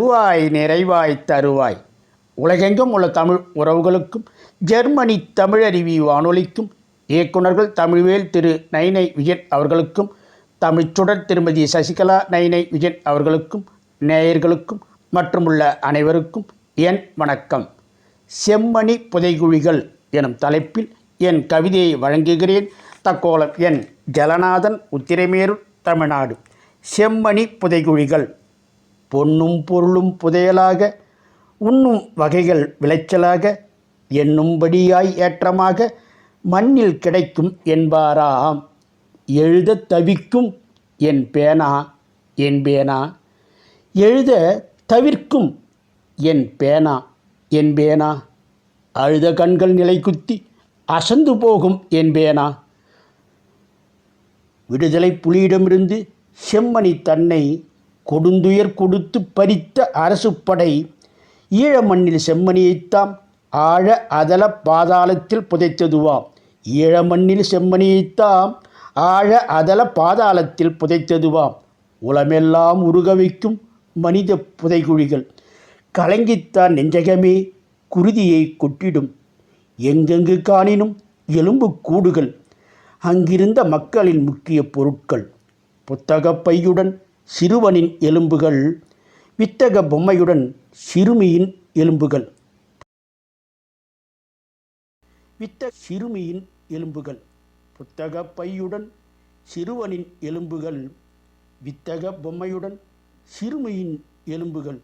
வருவாய் நிறைவாய் தருவாய். உலகெங்கும் உள்ள தமிழ் உறவுகளுக்கும் ஜெர்மனி தமிழருவி வானொலிக்கும் இயக்குநர்கள் தமிழ்வேல் திரு நைனை விஜயன் அவர்களுக்கும் தமிழ்ச்சுடர் திருமதி சசிகலா நைனை விஜயன் அவர்களுக்கும் நேயர்களுக்கும் மற்றும் உள்ள அனைவருக்கும் என் வணக்கம். செம்மணி புதைகுழிகள் எனும் தலைப்பில் என் கவிதையை வழங்குகிறேன். தக்கோலம் என் ஜலநாதன், உத்திரமேரூர், தமிழ்நாடு. செம்மணி புதைகுழிகள். பொன்னும் பொருளும் புதையலாக, உண்ணும் வகைகள் விளைச்சலாக, எண்ணும்படியாய் ஏற்றமாக மண்ணில் கிடைக்கும் என்பாராம். எழுத தவிக்கும் என் பேனா என் பேனா, எழுத தவிர்க்கும் என் பேனா என் பேனா, அழுத கண்கள் நிலை குத்தி அசந்து போகும் என் பேனா. விடுதலை புலியிடமிருந்து செம்மணி தன்னை கொடுந்துயர் கொடுத்து பறித்த அரசு படை ஈழ மண்ணில் செம்மணியைத்தாம் ஆழ அதல பாதாளத்தில் புதைத்ததுவாம். ஈழ மண்ணில் செம்மணியைத்தாம் ஆழ அதல பாதாளத்தில் புதைத்ததுவாம். உலமெல்லாம் உருக வைக்கும் மனித புதைகுழிகள். கலங்கித்தான் நெஞ்சகமே குருதியை கொட்டிடும். எங்கெங்கு காணினும் எலும்பு கூடுகள். அங்கிருந்த மக்களின் முக்கிய பொருட்கள். புத்தக பையுடன் சிறுவனின் எலும்புகள், வித்தக பொம்மையுடன் சிறுமியின் எலும்புகள். சிறுமியின் எலும்புகள், புத்தக பையுடன் சிறுவனின் எலும்புகள், வித்தக பொம்மையுடன் சிறுமியின் எலும்புகள்.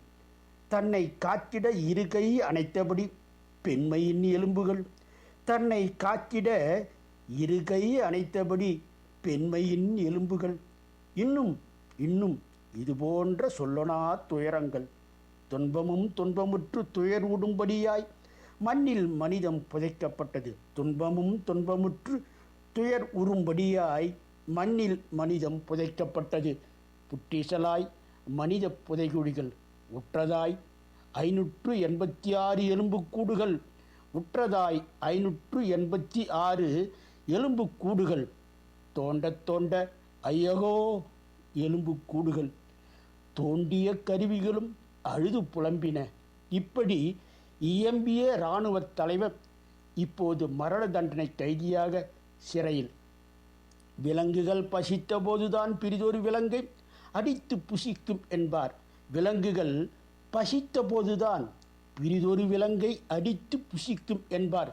தன்னை காத்திட இருகை அணைத்தபடி பெண்மையின் எலும்புகள். தன்னை காத்திட இருகை அணைத்தபடி பெண்மையின் எலும்புகள். இன்னும் இன்னும் இதுபோன்ற சொல்லனா துயரங்கள். துன்பமும் துன்பமுற்று துயர் உடும்படியாய் மண்ணில் மனிதம் புதைக்கப்பட்டது. துன்பமும் துன்பமுற்று துயர் உறும்படியாய் மண்ணில் மனிதம் புதைக்கப்பட்டது. புற்றீசலாய் மனித புதைகுழிகள். உற்றதாய் 586 எலும்புக்கூடுகள். உற்றதாய் 586 எலும்புக்கூடுகள். தோண்ட தோண்ட ஐயகோ எலும்பு கூடுகள். தோண்டிய கருவிகளும் அழுது புலம்பின. இப்படி இயம்பிய இராணுவ தலைவர் இப்போது மரண தண்டனை கைதியாக சிறையில். விலங்குகள் பசித்த போதுதான் பிரிதொரு விலங்கை அடித்து புசிக்கும் என்பார். விலங்குகள் பசித்த போதுதான் பிரிதொரு விலங்கை அடித்து புசிக்கும் என்பார்.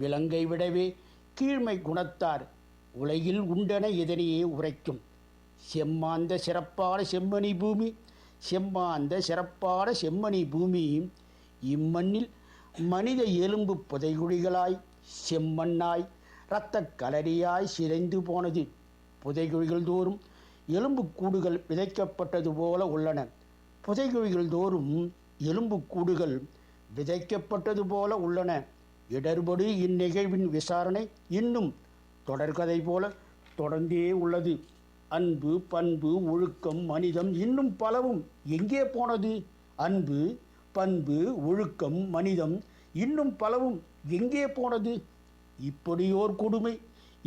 விலங்கை விடவே கீழ்மை குணத்தார் உலகில் உண்டென இதனையே உரைக்கும். செம்மாந்த சிறப்பான செம்மணி பூமி, செம்மாந்த சிறப்பான செம்மணி பூமி இம்மண்ணில் மனித எலும்பு புதைகுழிகளாய் செம்மண்ணாய் இரத்த கலரியாய் சிதைந்து போனது. புதைகுழிகள் தோறும் எலும்பு கூடுகள் விதைக்கப்பட்டது போல உள்ளன. புதைகுழிகள் தோறும் எலும்பு கூடுகள் விதைக்கப்பட்டது போல உள்ளன. இடர்படு இந்நிகழ்வின் விசாரணை இன்னும் தொடர்கதை போல தொடர்ந்தே உள்ளது. அன்பு, பண்பு, ஒழுக்கம், மனிதம் இன்னும் பலவும் எங்கே போனது? அன்பு, பண்பு, ஒழுக்கம், மனிதம் இன்னும் பலவும் எங்கே போனது? இப்படியோர் கொடுமை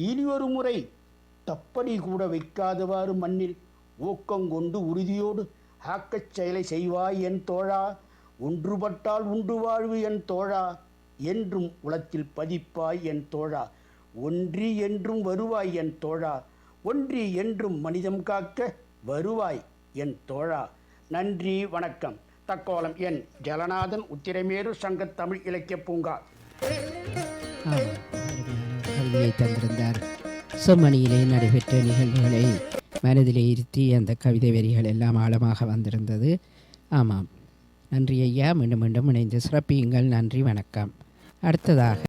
இனியொரு முறை தப்படி கூட வைக்காதவாறு மண்ணில் ஊக்கங்கொண்டு உறுதியோடு ஆக்கச் செயலை செய்வாய் என் தோழா. ஒன்றுபட்டால் உண்டு வாழ்வு என் தோழா. என்றும் உளத்தில் பதிப்பாய் என் தோழா. ஒன்றி என்றும் வருவாய் என் தோழா. ஒன்றி என்றும் மனிதம் காக்க வருவாய் என் தோழா. நன்றி, வணக்கம். தக்கோலம் என் ஜலநாதன், உத்திரமேரூர் சங்க தமிழ் இலக்கிய பூங்கா. கல்வியை தந்திருந்தார். செம்மணியிலே நடைபெற்ற நிகழ்வுகளை மனதிலே இருத்தி அந்த கவிதை வரிகள் எல்லாம் ஆழமாக வந்திருந்தது. ஆமாம், நன்றி ஐயா. மீண்டும் மீண்டும் இணைந்து சிறப்பியுங்கள். நன்றி, வணக்கம். அடுத்ததாக